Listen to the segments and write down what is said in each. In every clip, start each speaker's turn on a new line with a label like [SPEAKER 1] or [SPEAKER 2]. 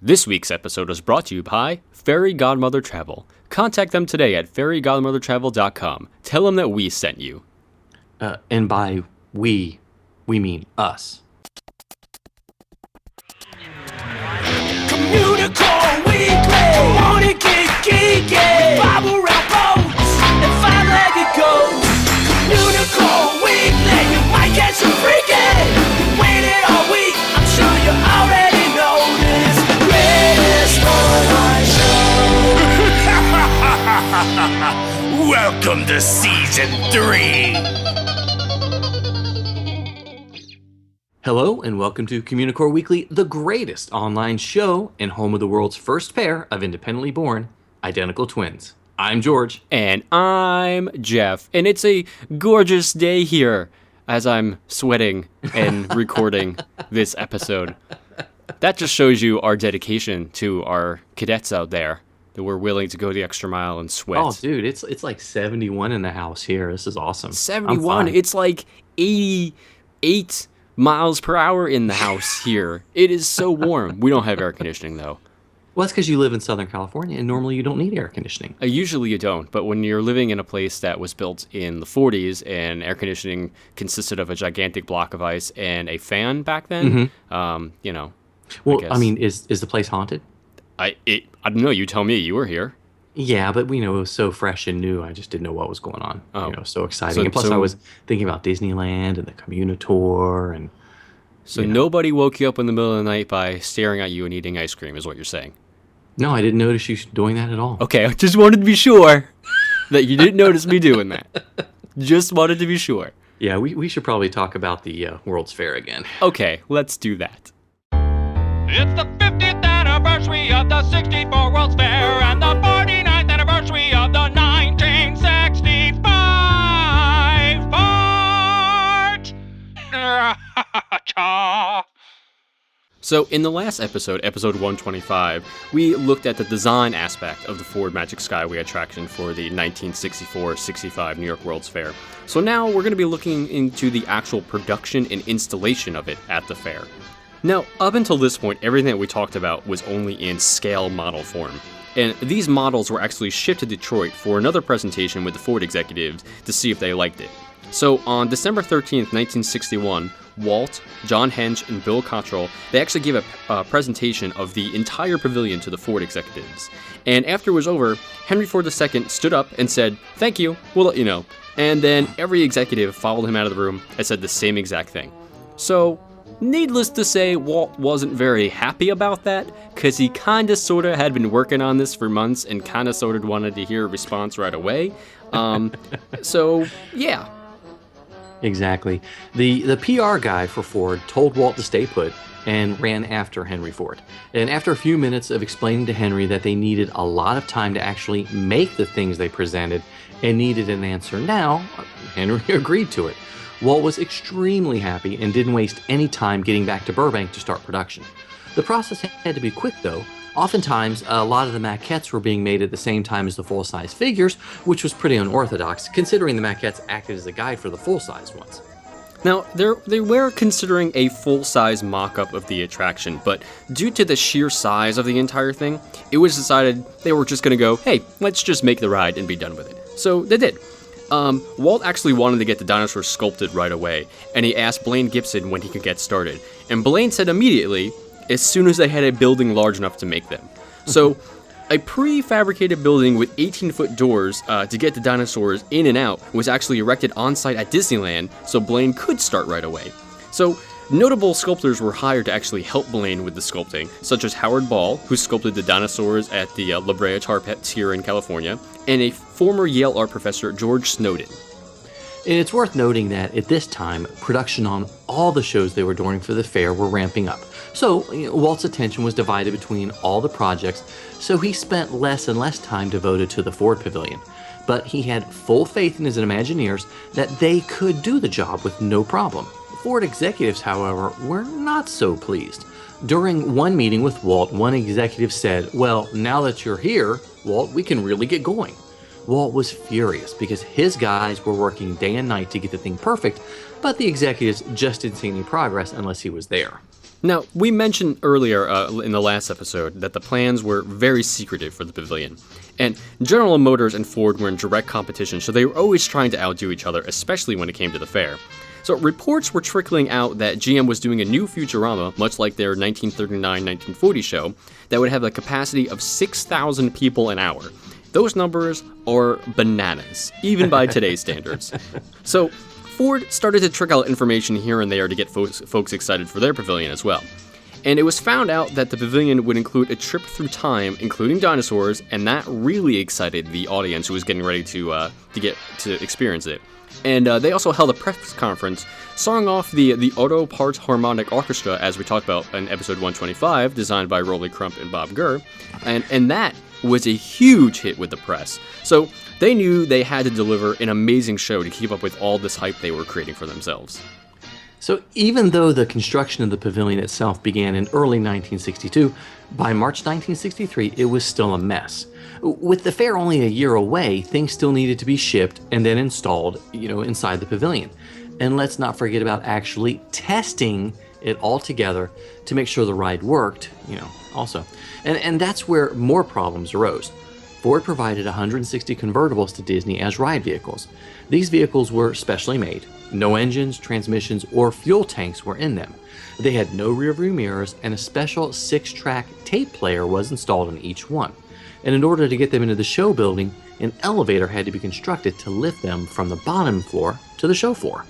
[SPEAKER 1] This week's episode is brought to you by Fairy Godmother Travel. Contact them today at fairygodmothertravel.com. Tell them that we sent you.
[SPEAKER 2] And by we mean us.
[SPEAKER 3] Communicore Weekly. Wanna get geeky? We bob around boats and five-legged goats. Communicore Weekly. You might get some freaking. Wait it all week. I'm sure you already know this. Greatest online show. Welcome to season 3.
[SPEAKER 2] Hello and welcome to Communicore Weekly, the greatest online show and home of the world's first pair of independently born identical twins. I'm George.
[SPEAKER 1] And I'm Jeff. And it's a gorgeous day here as I'm sweating and recording this episode. That just shows you our dedication to our cadets out there, that we're willing to go the extra mile and sweat.
[SPEAKER 2] Oh, dude, it's like 71 in the house here. This is awesome.
[SPEAKER 1] 71. It's like 88 miles per hour in the house here. It is so warm. We don't have air conditioning, though.
[SPEAKER 2] Well, that's because you live in Southern California, and normally you don't need air conditioning.
[SPEAKER 1] Usually you don't, but when you're living in a place that was built in the 40s and air conditioning consisted of a gigantic block of ice and a fan back then, you know.
[SPEAKER 2] Well, I mean, is the place haunted?
[SPEAKER 1] I don't know. You tell me. You were here.
[SPEAKER 2] Yeah, but it was so fresh and new. I just didn't know what was going on.
[SPEAKER 1] Oh.
[SPEAKER 2] So exciting. And plus, I was thinking about Disneyland and the Communicore and.
[SPEAKER 1] So nobody woke you up in the middle of the night by staring at you and eating ice cream, is what you're saying?
[SPEAKER 2] No, I didn't notice you doing that at all.
[SPEAKER 1] Okay, I just wanted to be sure that you didn't notice me doing that. Just wanted to be sure.
[SPEAKER 2] Yeah, we should probably talk about the World's Fair again.
[SPEAKER 1] Okay, let's do that.
[SPEAKER 4] It's the 50th anniversary of the 64 World's Fair and the 49th anniversary of the 1965 part.
[SPEAKER 1] So in the last episode, episode 125, we looked at the design aspect of the Ford Magic Skyway attraction for the 1964-65 New York World's Fair. So now we're going to be looking into the actual production and installation of it at the fair. Now, up until this point, everything that we talked about was only in scale model form. And these models were actually shipped to Detroit for another presentation with the Ford executives to see if they liked it. So on December 13th, 1961, Walt, John Hench, and Bill Cottrell, they actually gave a presentation of the entire pavilion to the Ford executives. And after it was over, Henry Ford II stood up and said, "Thank you, we'll let you know." And then every executive followed him out of the room and said the same exact thing. So, needless to say, Walt wasn't very happy about that, because he kinda sorta had been working on this for months and kinda sorta wanted to hear a response right away. So, yeah.
[SPEAKER 2] Exactly. The PR guy for Ford told Walt to stay put and ran after Henry Ford. And after a few minutes of explaining to Henry that they needed a lot of time to actually make the things they presented and needed an answer now, Henry agreed to it. Walt was extremely happy and didn't waste any time getting back to Burbank to start production. The process had to be quick, though. Oftentimes, a lot of the maquettes were being made at the same time as the full-size figures, which was pretty unorthodox, considering the maquettes acted as a guide for the full-size ones.
[SPEAKER 1] Now, they were considering a full-size mock-up of the attraction, but due to the sheer size of the entire thing, it was decided they were just going to go, hey, let's just make the ride and be done with it. So they did. Walt actually wanted to get the dinosaurs sculpted right away, and he asked Blaine Gibson when he could get started. And Blaine said immediately, as soon as they had a building large enough to make them. So, a prefabricated building with 18-foot doors to get the dinosaurs in and out was actually erected on-site at Disneyland, so Blaine could start right away. So, notable sculptors were hired to actually help Blaine with the sculpting, such as Howard Ball, who sculpted the dinosaurs at the La Brea Tar Pits here in California, and a former Yale art professor, George Snowden.
[SPEAKER 2] And it's worth noting that at this time, production on all the shows they were doing for the fair were ramping up. So Walt's attention was divided between all the projects, so he spent less and less time devoted to the Ford Pavilion. But he had full faith in his Imagineers that they could do the job with no problem. Ford executives, however, were not so pleased. During one meeting with Walt, one executive said, "Well, now that you're here, Walt, we can really get going." Walt was furious because his guys were working day and night to get the thing perfect, but the executives just didn't see any progress unless he was there.
[SPEAKER 1] Now, we mentioned earlier in the last episode that the plans were very secretive for the Pavilion. And General Motors and Ford were in direct competition, so they were always trying to outdo each other, especially when it came to the fair. So reports were trickling out that GM was doing a new Futurama, much like their 1939-1940 show, that would have a capacity of 6,000 people an hour. Those numbers are bananas, even by today's standards. So Ford started to trick out information here and there to get folks excited for their Pavilion as well. And it was found out that the Pavilion would include a trip through time, including dinosaurs, and that really excited the audience who was getting ready to get to experience it. And they also held a press conference, starring off the Auto Parts Harmonic Orchestra, as we talked about in episode 125, designed by Rolly Crump and Bob Gurr, and that was a huge hit with the press. So they knew they had to deliver an amazing show to keep up with all this hype they were creating for themselves.
[SPEAKER 2] So even though the construction of the pavilion itself began in early 1962, by March 1963 it was still a mess. With the fair only a year away, things still needed to be shipped and then installed, inside the pavilion. And let's not forget about actually testing it all together to make sure the ride worked, also. And that's where more problems arose. Ford provided 160 convertibles to Disney as ride vehicles. These vehicles were specially made. No engines, transmissions, or fuel tanks were in them. They had no rearview mirrors, and a special 6-track tape player was installed in each one. And in order to get them into the show building, an elevator had to be constructed to lift them from the bottom floor to the show floor.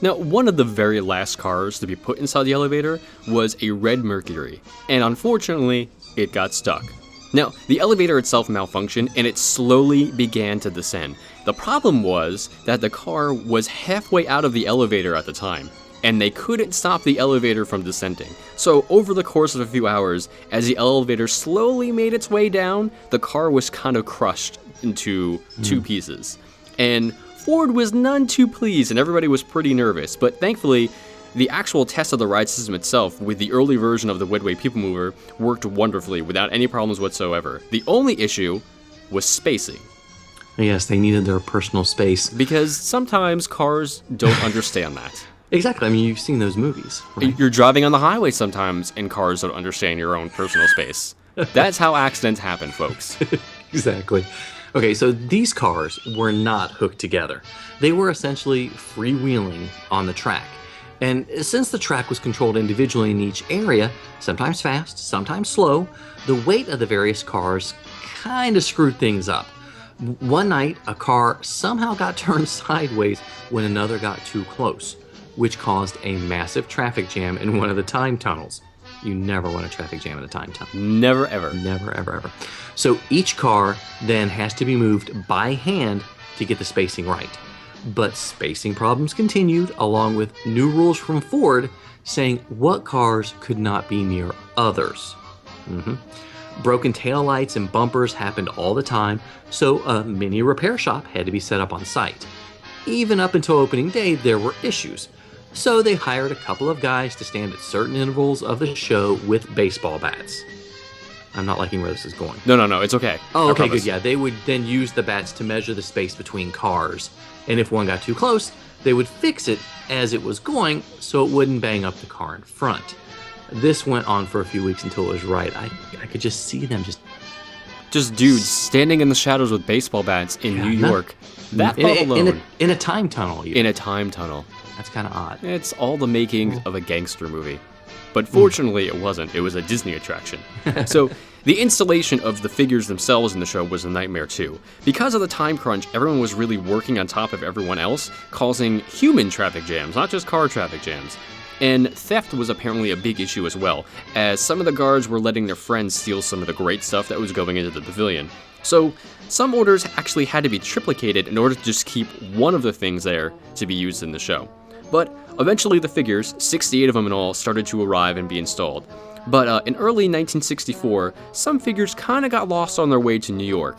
[SPEAKER 1] Now, one of the very last cars to be put inside the elevator was a red Mercury, and unfortunately, it got stuck. Now, the elevator itself malfunctioned, and it slowly began to descend. The problem was that the car was halfway out of the elevator at the time, and they couldn't stop the elevator from descending. So, over the course of a few hours, as the elevator slowly made its way down, the car was kind of crushed into two pieces. And Ford was none too pleased, and everybody was pretty nervous, but thankfully, the actual test of the ride system itself, with the early version of the Wedway People Mover, worked wonderfully without any problems whatsoever. The only issue was spacing.
[SPEAKER 2] Yes, they needed their personal space.
[SPEAKER 1] Because sometimes cars don't understand that.
[SPEAKER 2] Exactly. I mean, you've seen those movies, right?
[SPEAKER 1] You're driving on the highway sometimes, and cars don't understand your own personal space. That's how accidents happen, folks.
[SPEAKER 2] Exactly. Okay, so these cars were not hooked together. They were essentially freewheeling on the track. And since the track was controlled individually in each area, sometimes fast, sometimes slow, the weight of the various cars kind of screwed things up. One night, a car somehow got turned sideways when another got too close, which caused a massive traffic jam in one of the time tunnels. You never want a traffic jam in a time tunnel.
[SPEAKER 1] Never, ever.
[SPEAKER 2] Never, ever, ever. So each car then has to be moved by hand to get the spacing right. But spacing problems continued, along with new rules from Ford saying what cars could not be near others. Broken taillights and bumpers happened all the time, so a mini repair shop had to be set up on site. Even up until opening day, there were issues. So they hired a couple of guys to stand at certain intervals of the show with baseball bats. I'm not liking where this is going.
[SPEAKER 1] No, it's okay.
[SPEAKER 2] Oh, okay, good. Yeah, they would then use the bats to measure the space between cars. And if one got too close, they would fix it as it was going so it wouldn't bang up the car in front. This went on for a few weeks until it was right. I could just see them
[SPEAKER 1] just dudes standing in the shadows with baseball bats in New York. That alone.
[SPEAKER 2] In a time tunnel. Even.
[SPEAKER 1] In a time tunnel.
[SPEAKER 2] That's kind of odd.
[SPEAKER 1] It's all the making of a gangster movie. But fortunately, it wasn't. It was a Disney attraction. So the installation of the figures themselves in the show was a nightmare too. Because of the time crunch, everyone was really working on top of everyone else, causing human traffic jams, not just car traffic jams. And theft was apparently a big issue as well, as some of the guards were letting their friends steal some of the great stuff that was going into the pavilion. So some orders actually had to be triplicated in order to just keep one of the things there to be used in the show. But eventually the figures, 68 of them in all, started to arrive and be installed. But in early 1964, some figures kind of got lost on their way to New York.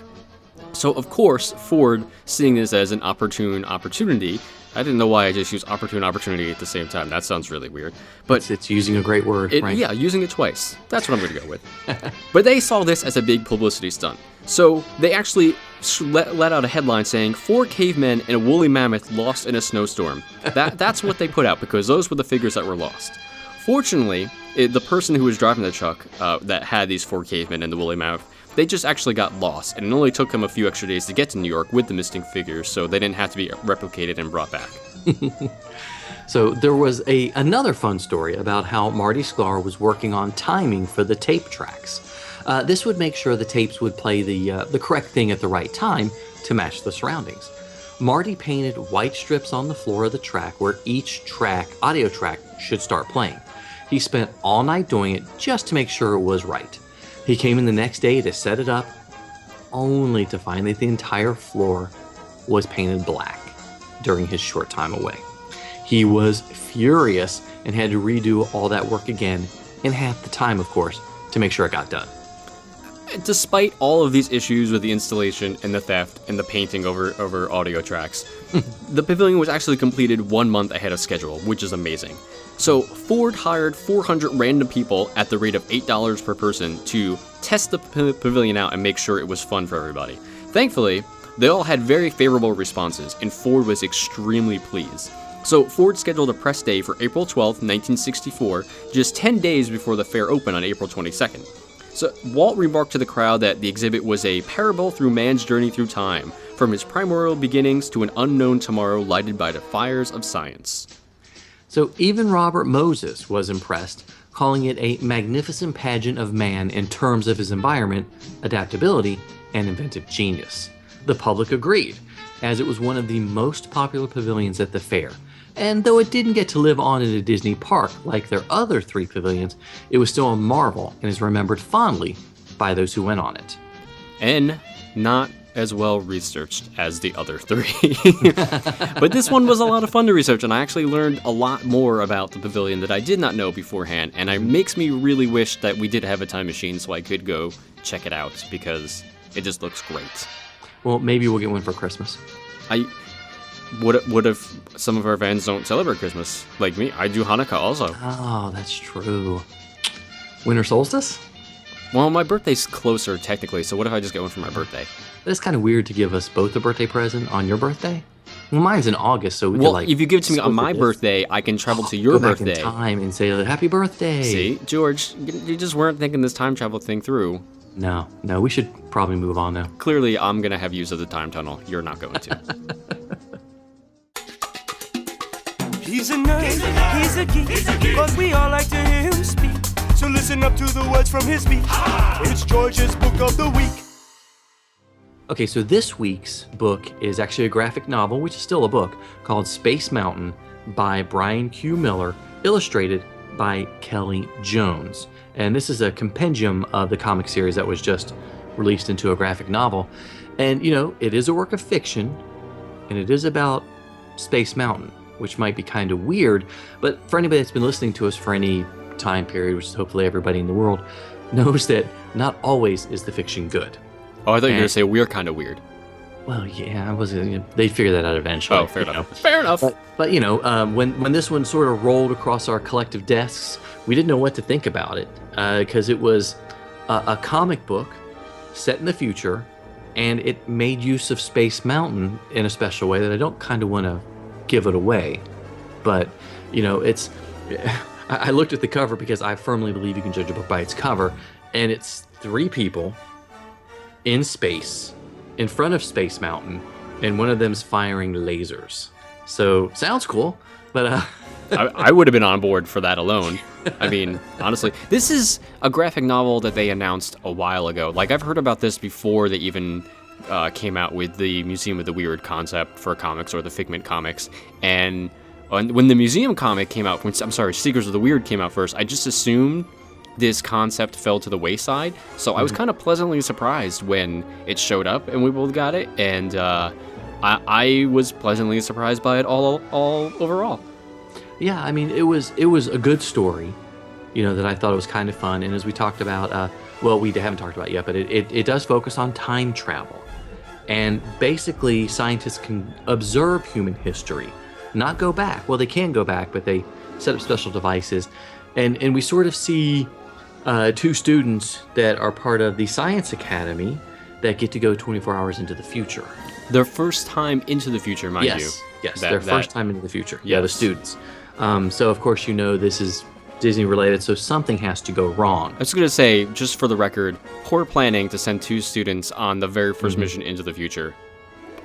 [SPEAKER 1] So of course, Ford, seeing this as an opportune opportunity, I didn't know why I just used opportune opportunity at the same time. That sounds really weird. But
[SPEAKER 2] it's using a great word, right?
[SPEAKER 1] Yeah, using it twice. That's what I'm going to go with. But they saw this as a big publicity stunt. So they actually let out a headline saying, 4 cavemen and a woolly mammoth lost in a snowstorm. That's what they put out, because those were the figures that were lost. Fortunately, the person who was driving the truck that had these 4 cavemen and the woolly mammoth, they just actually got lost, and it only took them a few extra days to get to New York with the missing figures, so they didn't have to be replicated and brought back.
[SPEAKER 2] So there was another fun story about how Marty Sklar was working on timing for the tape tracks. This would make sure the tapes would play the correct thing at the right time to match the surroundings. Marty painted white strips on the floor of the track where each audio track, should start playing. He spent all night doing it just to make sure it was right. He came in the next day to set it up, only to find that the entire floor was painted black during his short time away. He was furious and had to redo all that work again in half the time, of course, to make sure it got done.
[SPEAKER 1] Despite all of these issues with the installation and the theft and the painting over audio tracks, the Pavilion was actually completed 1 month ahead of schedule, which is amazing. So Ford hired 400 random people at the rate of $8 per person to test the Pavilion out and make sure it was fun for everybody. Thankfully, they all had very favorable responses, and Ford was extremely pleased. So Ford scheduled a press day for April 12, 1964, just 10 days before the fair opened on April 22nd. So Walt remarked to the crowd that the exhibit was a parable through man's journey through time, from his primordial beginnings to an unknown tomorrow lighted by the fires of science.
[SPEAKER 2] So even Robert Moses was impressed, calling it a magnificent pageant of man in terms of his environment, adaptability, and inventive genius. The public agreed, as it was one of the most popular pavilions at the fair. And though it didn't get to live on in a Disney park like their other 3 pavilions, it was still a marvel and is remembered fondly by those who went on it.
[SPEAKER 1] And not as well researched as the other 3. But this one was a lot of fun to research, and I actually learned a lot more about the Pavilion that I did not know beforehand, and it makes me really wish that we did have a time machine so I could go check it out, because it just looks great.
[SPEAKER 2] Well, maybe we'll get one for Christmas.
[SPEAKER 1] What if some of our fans don't celebrate Christmas? Like me, I do Hanukkah also.
[SPEAKER 2] Oh, that's true. Winter solstice?
[SPEAKER 1] Well, my birthday's closer technically, so what if I just get one for my birthday?
[SPEAKER 2] It's kind of weird to give us both a birthday present on your birthday. Well, mine's in August, so we
[SPEAKER 1] well,
[SPEAKER 2] could
[SPEAKER 1] if you give it to me on my birthday, I can travel to your
[SPEAKER 2] go
[SPEAKER 1] birthday.
[SPEAKER 2] Back in time and say happy birthday.
[SPEAKER 1] See, George, you just weren't thinking this time travel thing through.
[SPEAKER 2] No, we should probably move on now.
[SPEAKER 1] Clearly, I'm gonna have use of the time tunnel. You're not going to.
[SPEAKER 3] He's a nerd, he's a geek, but we all like to hear him speak. So listen up to the words from his speech. It's George's Book of the Week.
[SPEAKER 2] Okay, so this week's book is actually a graphic novel, which is still a book, called Space Mountain by Brian Q. Miller, illustrated by Kelly Jones. And this is a compendium of the comic series that was just released into a graphic novel. And, it is a work of fiction, and it is about Space Mountain, which might be kind of weird, but for anybody that's been listening to us for any time period, which is hopefully everybody in the world, knows that not always is the fiction good.
[SPEAKER 1] Oh, I thought you were going to say we're kind of weird.
[SPEAKER 2] Well, yeah, I wasn't. They'd figure that out eventually.
[SPEAKER 1] Oh, fair enough. Fair enough.
[SPEAKER 2] But when this one sort of rolled across our collective desks, we didn't know what to think about it because it was a comic book set in the future, and it made use of Space Mountain in a special way that I don't kind of want to give it away. But it's. I looked at the cover because I firmly believe you can judge a book by its cover, and it's 3 people in space, in front of Space Mountain, and one of them's firing lasers. So, sounds cool, but...
[SPEAKER 1] I would have been on board for that alone. I mean, honestly, this is a graphic novel that they announced a while ago. Like, I've heard about this before they even came out with the Museum of the Weird concept for comics, or the Figment comics, and when the Museum comic came out, Seekers of the Weird came out first, I just assumed this concept fell to the wayside. So I was kind of pleasantly surprised when it showed up and we both got it. And I was pleasantly surprised by it all overall.
[SPEAKER 2] Yeah, I mean, it was a good story, that I thought it was kind of fun. And as we talked about, we haven't talked about it yet, but it does focus on time travel. And basically, scientists can observe human history, not go back. Well, they can go back, but they set up special devices. And we sort of see 2 students that are part of the Science Academy that get to go 24 hours into the future.
[SPEAKER 1] Their first time into the future, mind you.
[SPEAKER 2] Yes, their first time into the future.
[SPEAKER 1] Yes.
[SPEAKER 2] Yeah, the students. So, of course, this is Disney related, so something has to go wrong.
[SPEAKER 1] I was going to say, just for the record, poor planning to send 2 students on the very first mission into the future.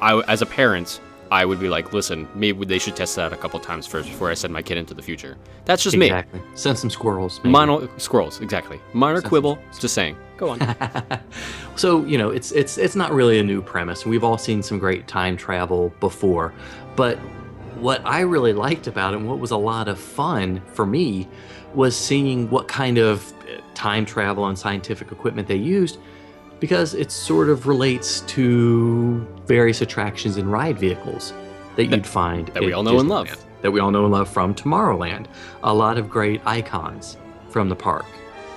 [SPEAKER 1] As a parent, I would be like, listen, maybe they should test that a couple times first before I send my kid into the future. That's just me.
[SPEAKER 2] Exactly. Send some squirrels. Maybe.
[SPEAKER 1] Squirrels, exactly. Minor quibble, just saying. Go on.
[SPEAKER 2] So, it's not really a new premise. We've all seen some great time travel before. But what I really liked about it, and what was a lot of fun for me, was seeing what kind of time travel and scientific equipment they used, because it sort of relates to various attractions and ride vehicles that you'd find
[SPEAKER 1] that we all know and love.
[SPEAKER 2] That we all know and love from Tomorrowland. A lot of great icons from the park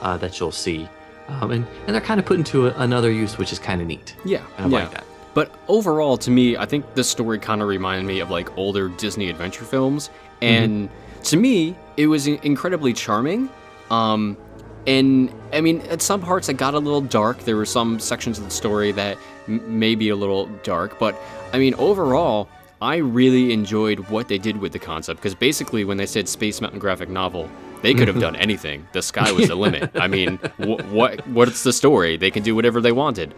[SPEAKER 2] that you'll see. And they're kind of put into another use, which is kind of neat.
[SPEAKER 1] Yeah.
[SPEAKER 2] And I like that.
[SPEAKER 1] But overall, to me, I think this story kind of reminded me of like older Disney adventure films. And to me, it was incredibly charming. And I mean, at some parts it got a little dark. There were some sections of the story that may be a little dark. But I mean, overall, I really enjoyed what they did with the concept. Because basically, when they said Space Mountain graphic novel, they could have done anything. The sky was the limit. I mean, what's the story? They can do whatever they wanted.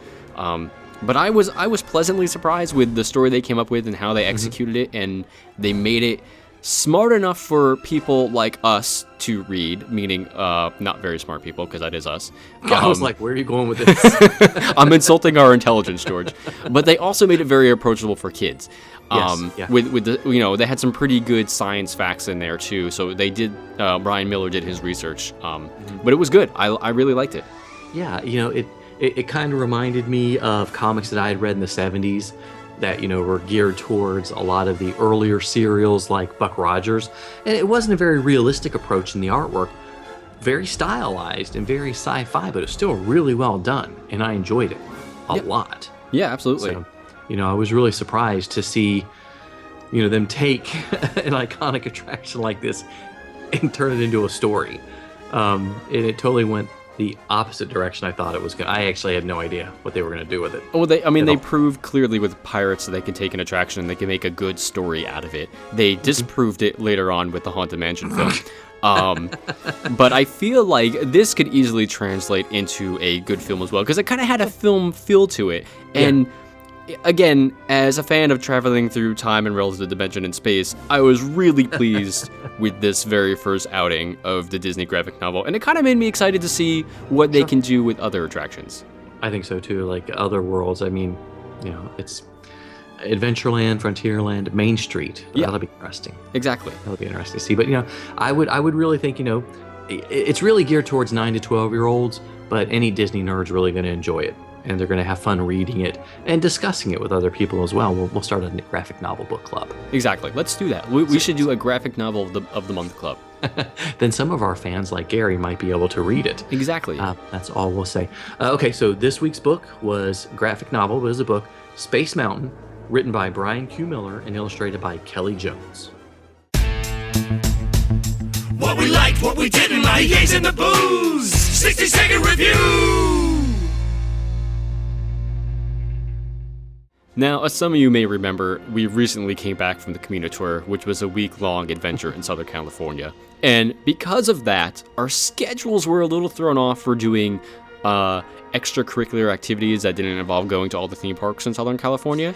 [SPEAKER 1] But I was pleasantly surprised with the story they came up with and how they executed it, and they made it smart enough for people like us to read, meaning not very smart people, because that is us.
[SPEAKER 2] I was like, where are you going with this?
[SPEAKER 1] I'm insulting our intelligence, George. But they also made it very approachable for kids.
[SPEAKER 2] Yes, yeah.
[SPEAKER 1] With the, they had some pretty good science facts in there too. So they did. Brian Miller did his research, but it was good. I really liked it.
[SPEAKER 2] Yeah, it kind of reminded me of comics that I had read in the 70s that, were geared towards a lot of the earlier serials like Buck Rogers. And it wasn't a very realistic approach in the artwork. Very stylized and very sci-fi, but it was still really well done. And I enjoyed it a lot.
[SPEAKER 1] Yeah, absolutely.
[SPEAKER 2] So, I was really surprised to see, them take an iconic attraction like this and turn it into a story. And it totally went the opposite direction I thought it was going to. I actually had no idea what they were going to do with it.
[SPEAKER 1] Well, they proved clearly with Pirates that they can take an attraction and they can make a good story out of it. They disproved it later on with the Haunted Mansion film. But I feel like this could easily translate into a good film as well, because it kind of had a film feel to it. And again, as a fan of traveling through time and relative dimension and space, I was really pleased with this very first outing of the Disney graphic novel, and it kind of made me excited to see what they can do with other attractions.
[SPEAKER 2] I think so too, like other worlds. I mean, it's Adventureland, Frontierland, Main Street.
[SPEAKER 1] Yeah.
[SPEAKER 2] That'll be interesting.
[SPEAKER 1] Exactly.
[SPEAKER 2] That'll be interesting to see. But, I would really think, it's really geared towards 9 to 12-year-olds, but any Disney nerd's really going to enjoy it. And they're going to have fun reading it and discussing it with other people as well. We'll start a graphic novel book club.
[SPEAKER 1] Exactly. Let's do that. We should do a graphic novel of the month club.
[SPEAKER 2] Then some of our fans, like Gary, might be able to read it.
[SPEAKER 1] Exactly.
[SPEAKER 2] That's all we'll say. Okay, so this week's book was graphic novel. It was a book, Space Mountain, written by Brian Q. Miller and illustrated by Kelly Jones.
[SPEAKER 3] What we liked, what we didn't like, gays in the booze. 60-second review.
[SPEAKER 1] Now, as some of you may remember, we recently came back from the Communicore, which was a week-long adventure in Southern California. And because of that, our schedules were a little thrown off for doing extracurricular activities that didn't involve going to all the theme parks in Southern California.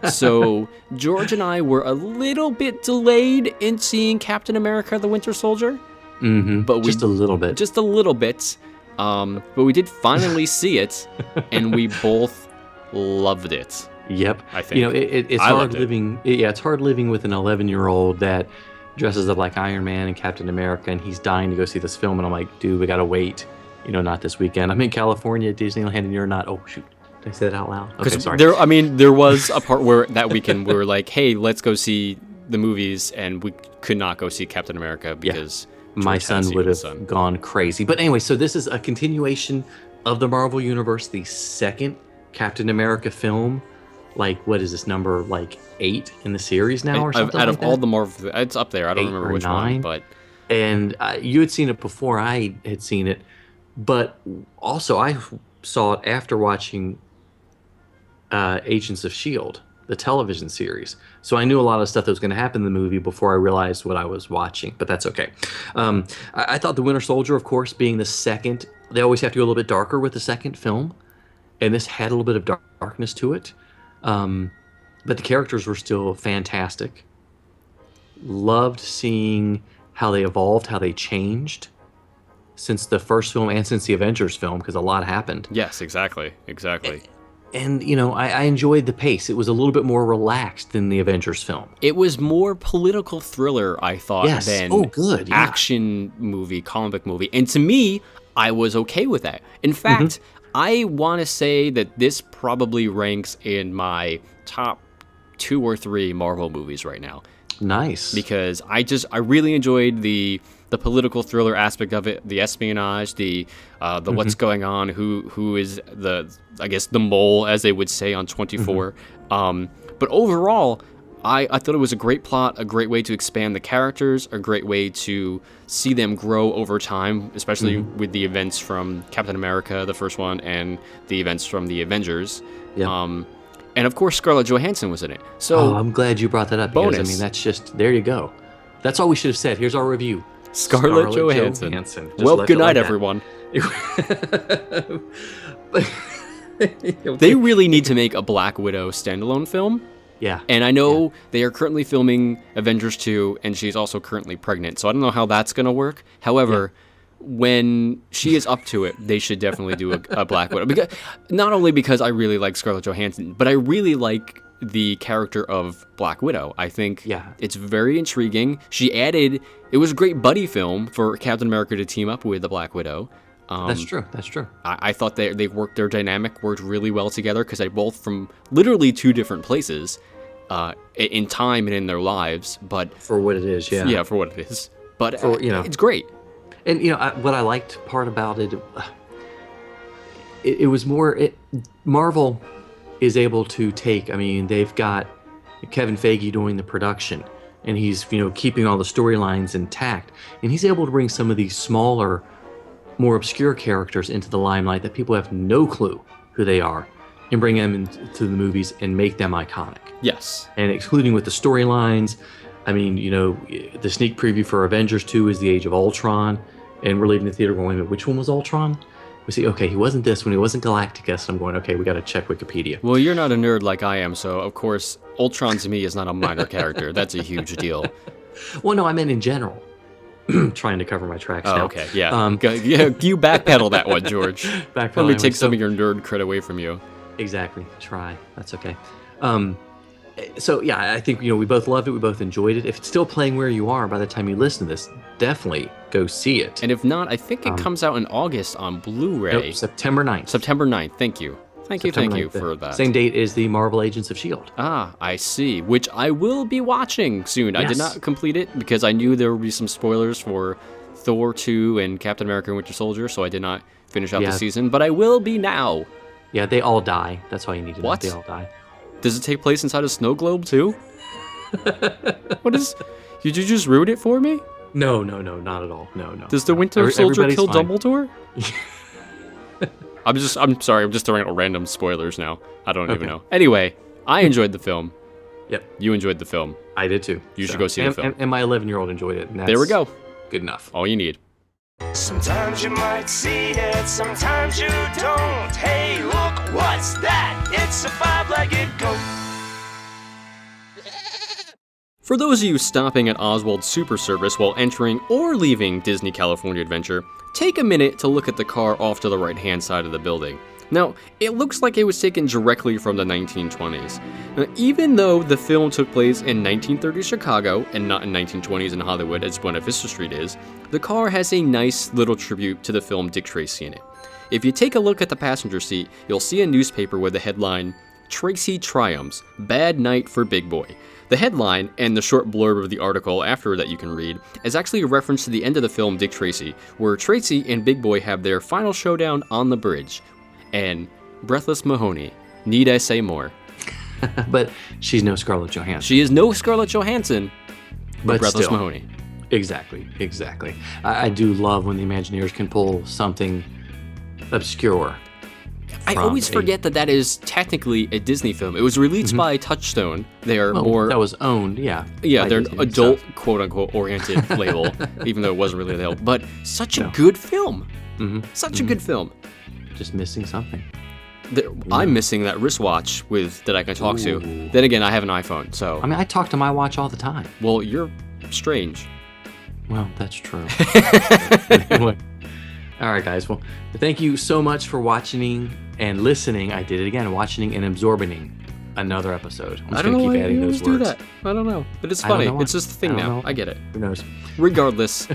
[SPEAKER 1] So George and I were a little bit delayed in seeing Captain America: The Winter Soldier.
[SPEAKER 2] But just a little bit.
[SPEAKER 1] Just a little bit. But we did finally see it, and we both loved it.
[SPEAKER 2] Yep.
[SPEAKER 1] I think.
[SPEAKER 2] It's hard living. It's hard living with an 11-year-old that dresses up like Iron Man and Captain America, and he's dying to go see this film. And I'm like, dude, we gotta wait. Not this weekend. I'm in California at Disneyland, and you're not. Oh shoot, did I say that out loud? Okay, sorry.
[SPEAKER 1] There was a part where that weekend we were like, hey, let's go see the movies, and we could not go see Captain America because
[SPEAKER 2] my son would have gone crazy. But anyway, so this is a continuation of the Marvel Universe, the second Captain America film. Like, what is this, number 8 in the series now, or something?
[SPEAKER 1] Out of all the Marvel, it's up there. I don't remember which
[SPEAKER 2] 9.
[SPEAKER 1] one, but
[SPEAKER 2] and you had seen it before I had seen it, but also I saw it after watching Agents of S.H.I.E.L.D., the television series. So I knew a lot of stuff that was going to happen in the movie before I realized what I was watching, but that's okay. I thought The Winter Soldier, of course, being the second, they always have to go a little bit darker with the second film, and this had a little bit of darkness to it. But the characters were still fantastic. Loved seeing how they evolved, how they changed since the first film and since the Avengers film, because a lot happened.
[SPEAKER 1] Yes, exactly.
[SPEAKER 2] And, you know, I enjoyed the pace. It was a little bit more relaxed than the Avengers film.
[SPEAKER 1] It was more political thriller, I thought, than
[SPEAKER 2] good. Yeah.
[SPEAKER 1] action movie, comic book movie. And to me, I was okay with that. In fact, I want to say that this probably ranks in my top 2 or 3 Marvel movies right now.
[SPEAKER 2] Nice.
[SPEAKER 1] Because I really enjoyed the political thriller aspect of it, the espionage, the what's going on, who is the mole, as they would say on 24. But overall, I thought it was a great plot, a great way to expand the characters, a great way to see them grow over time, especially with the events from Captain America, the first one, and the events from the Avengers.
[SPEAKER 2] Yeah.
[SPEAKER 1] And of course, Scarlett Johansson was in it. So
[SPEAKER 2] I'm glad you brought that up.
[SPEAKER 1] Bonus.
[SPEAKER 2] Because, I mean, that's just, there you go. That's all we should have said. Here's our review.
[SPEAKER 1] Scarlett Johansson. Well, good night, everyone. They really need to make a Black Widow standalone film.
[SPEAKER 2] Yeah.
[SPEAKER 1] And I know they are currently filming Avengers 2, and she's also currently pregnant. So I don't know how that's going to work. However, when she is up to it, they should definitely do a Black Widow. Because, not only because I really like Scarlett Johansson, but I really like the character of Black Widow. I think it's very intriguing. It was a great buddy film for Captain America to team up with the Black Widow.
[SPEAKER 2] That's true.
[SPEAKER 1] I thought their dynamic worked really well together because they're both from literally 2 different places in time and in their lives. But
[SPEAKER 2] for what it is, yeah.
[SPEAKER 1] Yeah, for what it is. But it's great.
[SPEAKER 2] And, you know, what I liked part about it, it was more, Marvel is able to take, I mean, they've got Kevin Feige doing the production, and he's, you know, keeping all the storylines intact, and he's able to bring some of these smaller, more obscure characters into the limelight that people have no clue who they are, and bring them into the movies and make them iconic.
[SPEAKER 1] Yes. And
[SPEAKER 2] including with the storylines. I mean, you know, the sneak preview for Avengers 2 is the Age of Ultron, and we're leaving the theater going, wait a minute, which one was Ultron? We see, okay, he wasn't this one, he wasn't Galacticus, and I'm going, okay, we got to check Wikipedia.
[SPEAKER 1] Well, you're not a nerd like I am, so of course, Ultron to me is not a minor character. That's a huge deal.
[SPEAKER 2] Well, no, I meant in general. Trying to cover my tracks now.
[SPEAKER 1] Okay, yeah. You backpedal that one, George. Let me take some of your nerd cred away from you.
[SPEAKER 2] Exactly. Try. That's okay. So, yeah, I think, you know, we both loved it. We both enjoyed it. If it's still playing where you are by the time you listen to this, definitely go see it.
[SPEAKER 1] And if not, I think it comes out in August on Blu-ray.
[SPEAKER 2] Nope, September 9th.
[SPEAKER 1] September 9th. Thank you. Thank you for that.
[SPEAKER 2] Same date as the Marvel Agents of S.H.I.E.L.D.
[SPEAKER 1] Ah, I see. Which I will be watching soon. Yes. I did not complete it because I knew there would be some spoilers for Thor 2 and Captain America and Winter Soldier, so I did not finish out the season. But I will be now.
[SPEAKER 2] Yeah, they all die. That's all you need to know.
[SPEAKER 1] What?
[SPEAKER 2] They all die.
[SPEAKER 1] Does it take place inside a snow globe too? What is... Did you just ruin it for me?
[SPEAKER 2] No, not at all. No.
[SPEAKER 1] Does the Winter Soldier kill Dumbledore? I'm sorry, I'm just throwing out random spoilers now. I don't even know. Anyway, I enjoyed the film.
[SPEAKER 2] Yep.
[SPEAKER 1] You enjoyed the film.
[SPEAKER 2] I did too.
[SPEAKER 1] You should go see the film.
[SPEAKER 2] And my 11-year-old enjoyed it. And that's
[SPEAKER 1] there we go.
[SPEAKER 2] Good enough.
[SPEAKER 1] All you need.
[SPEAKER 3] Sometimes you might see it, sometimes you don't. Hey, look, what's that? It's a 5-legged goat.
[SPEAKER 1] For those of you stopping at Oswald's Super Service while entering or leaving Disney California Adventure, take a minute to look at the car off to the right-hand side of the building. Now, it looks like it was taken directly from the 1920s. Now, even though the film took place in 1930s Chicago and not in 1920s in Hollywood as Buena Vista Street is, the car has a nice little tribute to the film Dick Tracy in it. If you take a look at the passenger seat, you'll see a newspaper with the headline, "Tracy Triumphs, Bad Night for Big Boy." The headline, and the short blurb of the article after that you can read, is actually a reference to the end of the film Dick Tracy, where Tracy and Big Boy have their final showdown on the bridge. And Breathless Mahoney, need I say more?
[SPEAKER 2] But she's no Scarlett Johansson.
[SPEAKER 1] She is no Scarlett Johansson, but Breathless
[SPEAKER 2] still.
[SPEAKER 1] Mahoney.
[SPEAKER 2] Exactly. I do love when the Imagineers can pull something obscure
[SPEAKER 1] I always forget that is technically a Disney film. It was released by Touchstone. They are more...
[SPEAKER 2] That was owned, yeah.
[SPEAKER 1] Yeah, they're
[SPEAKER 2] Disney
[SPEAKER 1] an adult, quote-unquote, oriented label, even though it wasn't really available. But such a good film. Such a good film.
[SPEAKER 2] Just missing something.
[SPEAKER 1] I'm missing that wristwatch that I can talk to. Then again, I have an iPhone, so...
[SPEAKER 2] I mean, I talk to my watch all the time.
[SPEAKER 1] Well, you're strange.
[SPEAKER 2] Well, that's true. Anyway. All right, guys. Well, thank you so much for watching and listening. I did it again, watching and absorbing another episode. I'm just going to keep adding those words.
[SPEAKER 1] Do that. I don't know. But it's funny. It's just a thing now. I get it.
[SPEAKER 2] Who knows?
[SPEAKER 1] Regardless,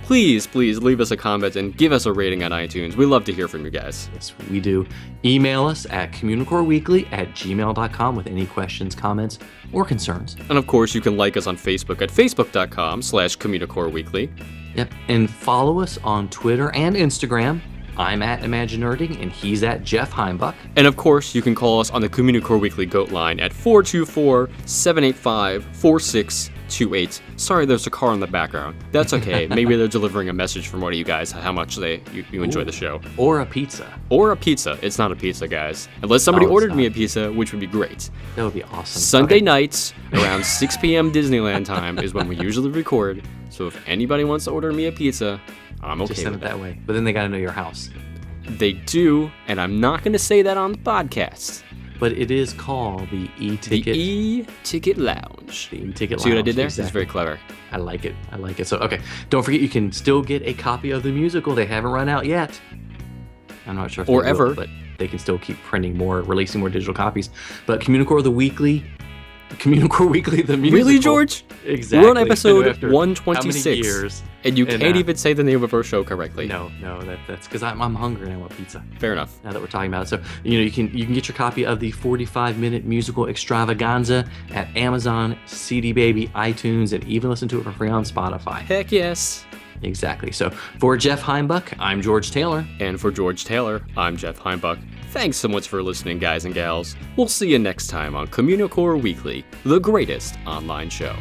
[SPEAKER 1] please leave us a comment and give us a rating on iTunes. We love to hear from you guys.
[SPEAKER 2] Yes, we do. Email us at communicoreweekly@gmail.com with any questions, comments, or concerns.
[SPEAKER 1] And of course, you can like us on Facebook at facebook.com/Communicore Weekly.
[SPEAKER 2] Yep. And follow us on Twitter and Instagram. I'm at Imaginerding, and he's at Jeff Heimbuck.
[SPEAKER 1] And of course, you can call us on the Communicore Weekly GOAT line at 424-785-4628. Sorry, there's a car in the background. That's okay. Maybe they're delivering a message from one of you guys, how much you enjoy the show.
[SPEAKER 2] Or a pizza.
[SPEAKER 1] Or a pizza. It's not a pizza, guys. Unless somebody ordered me a pizza, which would be great.
[SPEAKER 2] That would be awesome.
[SPEAKER 1] Sunday nights, around 6 p.m. Disneyland time, is when we usually record. So if anybody wants to order me a pizza, I'm okay
[SPEAKER 2] Just send
[SPEAKER 1] with
[SPEAKER 2] it that way. But then they got to know your house.
[SPEAKER 1] They do, and I'm not going to say that on the podcast.
[SPEAKER 2] But it is called the E-Ticket.
[SPEAKER 1] The E-Ticket Lounge.
[SPEAKER 2] The E-Ticket Lounge.
[SPEAKER 1] See what I did there?
[SPEAKER 2] Exactly.
[SPEAKER 1] It's very clever.
[SPEAKER 2] I like it. So, okay. Don't forget, you can still get a copy of the musical. They haven't run out yet. I'm not sure if
[SPEAKER 1] or
[SPEAKER 2] they
[SPEAKER 1] ever.
[SPEAKER 2] will, but they can still keep printing more, releasing more digital copies. But Communicore Weekly, the musical.
[SPEAKER 1] Really, George?
[SPEAKER 2] Exactly.
[SPEAKER 1] We're on episode 126.
[SPEAKER 2] How many years?
[SPEAKER 1] And you can't even say the name of our show correctly.
[SPEAKER 2] No, that's because I'm hungry and I want pizza.
[SPEAKER 1] Fair enough.
[SPEAKER 2] Now that we're talking about it, so you can get your copy of the 45-minute musical extravaganza at Amazon, CD Baby, iTunes, and even listen to it for free on Spotify.
[SPEAKER 1] Heck yes.
[SPEAKER 2] Exactly. So for Jeff Heimbuck, I'm George Taylor.
[SPEAKER 1] And for George Taylor, I'm Jeff Heimbuck. Thanks so much for listening, guys and gals. We'll see you next time on Communicore Weekly, the greatest online show.